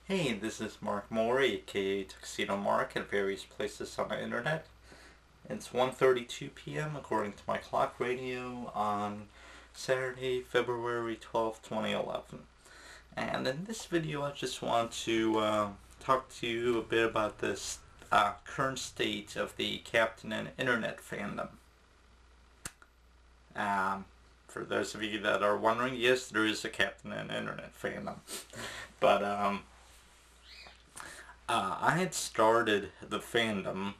Hey, this is Mark Moore, aka Tuxedo Mark, at various places on the internet. It's 1:32 p.m. according to my clock radio on Saturday, February 12th, 2011. And in this video, I just want to talk to you a bit about this current state of the Captain and Internet fandom. For those of you that are wondering, yes, there is a Captain and Internet fandom. But I had started the fandom,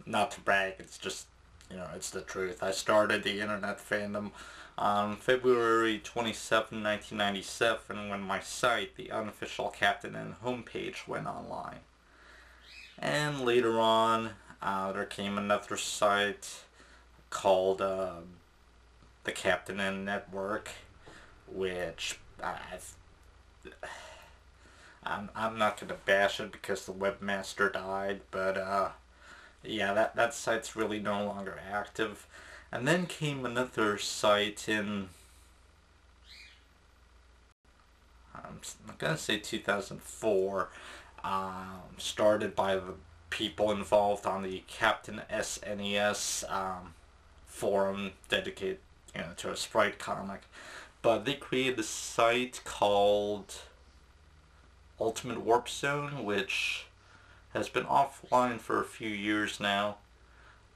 not to brag, it's just, it's the truth. I started the internet fandom on February 27, 1997, when my site, the unofficial Captain N homepage, went online. And later on, there came another site called the Captain N Network, which I'm not going to bash it because the webmaster died, but yeah, that site's really no longer active. And then came another site in, I'm going to say 2004, started by the people involved on the Captain SNES forum dedicated to a Sprite comic. But they created a site called Ultimate Warp Zone, which has been offline for a few years now.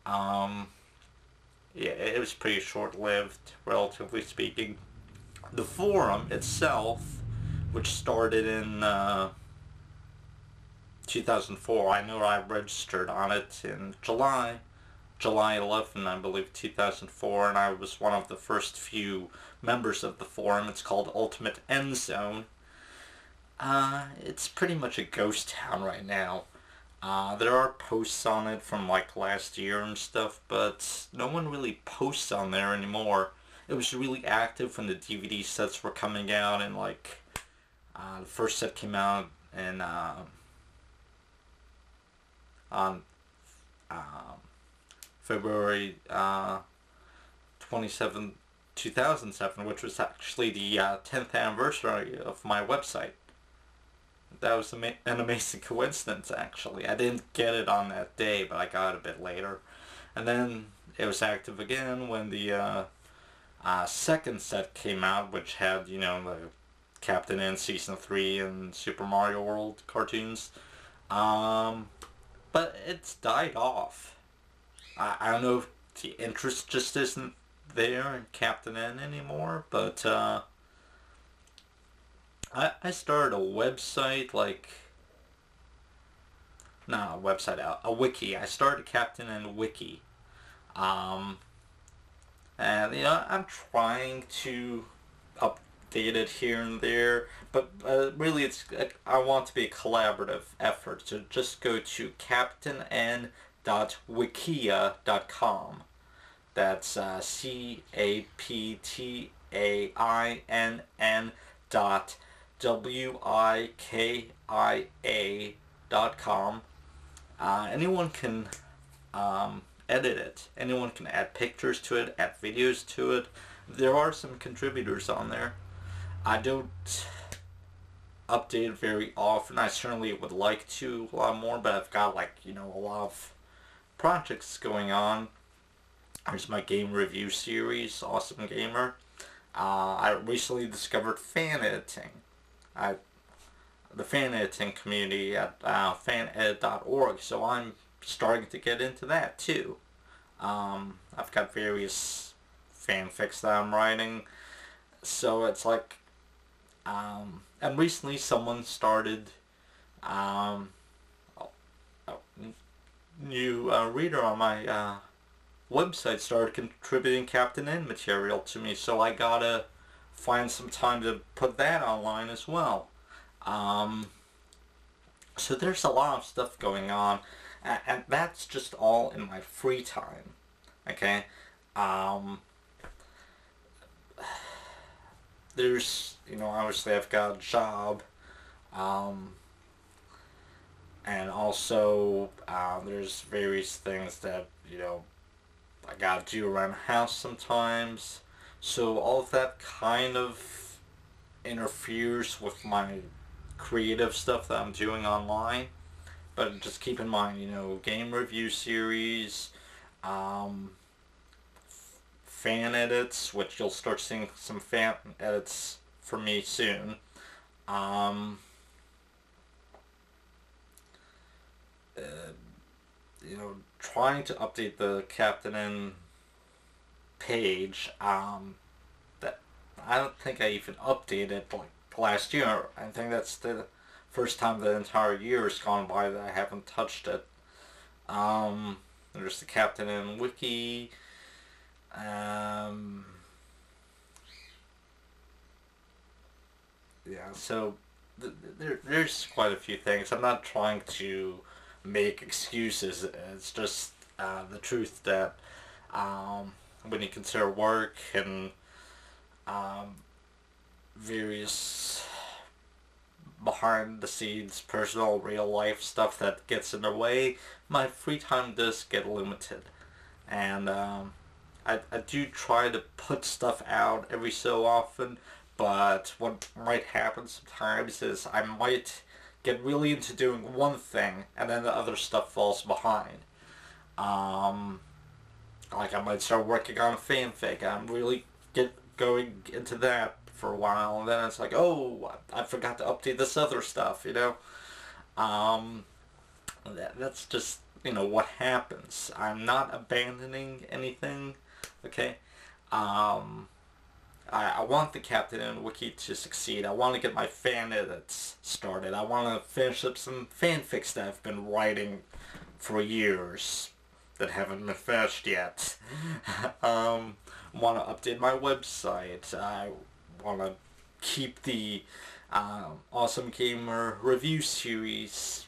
Yeah, it was pretty short-lived, relatively speaking. The forum itself, which started in 2004, I know I registered on it in July 11, I believe, 2004, and I was one of the first few members of the forum. It's called Ultimate End Zone. It's pretty much a ghost town right now. There are posts on it from like last year and stuff, but no one really posts on there anymore. It was really active when the DVD sets were coming out, and like the first set came out in on February 27, 2007, which was actually the 10th anniversary of my website. That was an amazing coincidence, actually. I didn't get it on that day, but I got it a bit later. And then it was active again when the second set came out, which had, the Captain N Season 3 and Super Mario World cartoons. But it's died off. I don't know if the interest just isn't there in Captain N anymore, but I started a website, not a website, a wiki. I started Captain N Wiki. And, I'm trying to update it here and there, but really I want to be a collaborative effort, so just go to captain.wikia.com. That's CAPTAINN .wikia.com. Anyone can edit it. Anyone can add pictures to it, add videos to it. There are some contributors on there. I don't update it very often. I certainly would like to a lot more, but I've got a lot of projects going on. There's my game review series, Awesome Gamer. I recently discovered fan editing. The fan editing community at fanedit.org, so I'm starting to get into that too. I've got various fanfics that I'm writing, so it's like, and recently someone started, a new reader on my website started contributing Captain N material to me, so I gotta find some time to put that online as well. So there's a lot of stuff going on, and that's just all in my free time, okay? There's, obviously I've got a job, and also there's various things that, I gotta do around the house sometimes. So all of that kind of interferes with my creative stuff that I'm doing online. But just keep in mind, you know, game review series, um, fan edits, which you'll start seeing some fan edits from me soon. Um, uh, you know, trying to update the Captain N page. That I don't think I even updated like last year. I think that's the first time the entire year has gone by that I haven't touched it. There's the Captain N wiki. Yeah, so there's quite a few things. I'm not trying to make excuses. It's just the truth that when you consider work and um, various behind the scenes, personal, real life stuff that gets in the way, my free time does get limited. And I do try to put stuff out every so often, but what might happen sometimes is I might get really into doing one thing and then the other stuff falls behind. Um, like I might start working on a fanfic. I'm really get going into that for a while, and then it's like, oh, I forgot to update this other stuff, you know? Um, that's just, you know, what happens. I'm not abandoning anything, okay? Um, I want the Captain N Wiki to succeed. I want to get my fan edits started. I want to finish up some fanfics that I've been writing for years that haven't been finished yet. Want to update my website. I want to keep the Awesome Gamer review series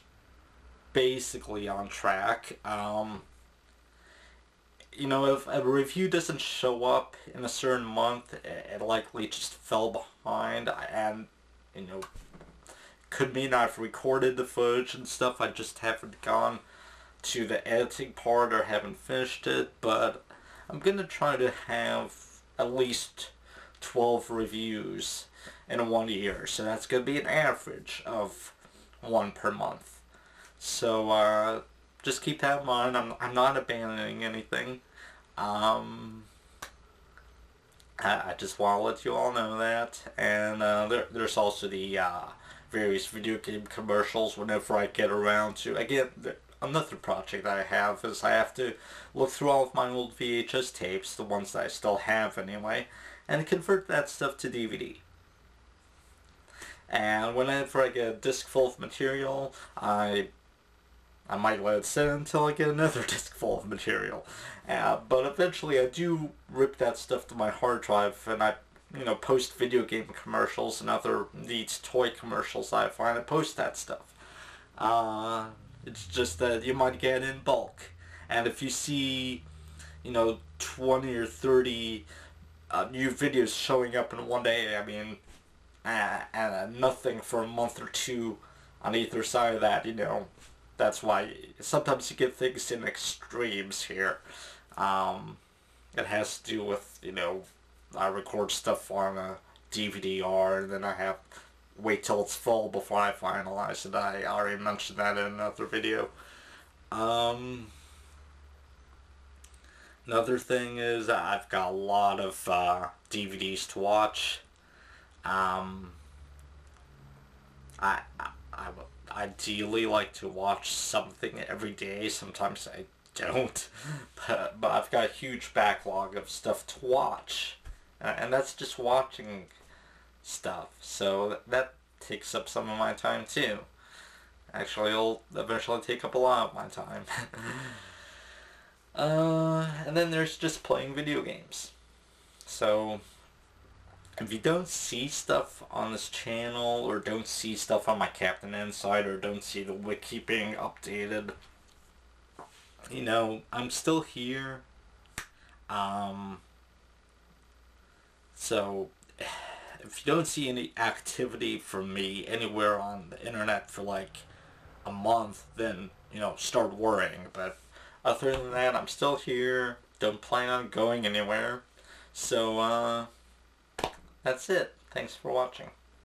basically on track. You know, if a review doesn't show up in a certain month, it likely just fell behind, and, you know, could mean I've recorded the footage and stuff, I just haven't gone to the editing part or haven't finished it, but I'm gonna try to have at least 12 reviews in 1 year, so that's gonna be an average of one per month. So, just keep that in mind. I'm not abandoning anything. I just want to let you all know that. And there's also the various video game commercials whenever I get around to. Again, another project that I have is I have to look through all of my old VHS tapes, the ones that I still have anyway, and convert that stuff to DVD. And whenever I get a disc full of material, I might let it sit until I get another disc full of material. But eventually I do rip that stuff to my hard drive, and I, you know, post video game commercials and other neat toy commercials I find. I post that stuff. It's just that you might get in bulk. And if you see, you know, 20 or 30 new videos showing up in one day, I mean, and nothing for a month or two on either side of that, you know, that's why sometimes you get things in extremes here. It has to do with, you know, I record stuff on a DVD-R and then I have wait till it's full before I finalize it. I already mentioned that in another video. Another thing is I've got a lot of DVDs to watch. I would ideally like to watch something every day. Sometimes I don't, but I've got a huge backlog of stuff to watch, and that's just watching stuff. So that takes up some of my time too. Actually, it'll eventually take up a lot of my time. And then there's just playing video games. So if you don't see stuff on this channel, or don't see stuff on my Captain N site, or don't see the wiki being updated, you know, I'm still here. So if you don't see any activity from me anywhere on the internet for like a month, then, you know, start worrying. But other than that, I'm still here. Don't plan on going anywhere. So, that's it. Thanks for watching.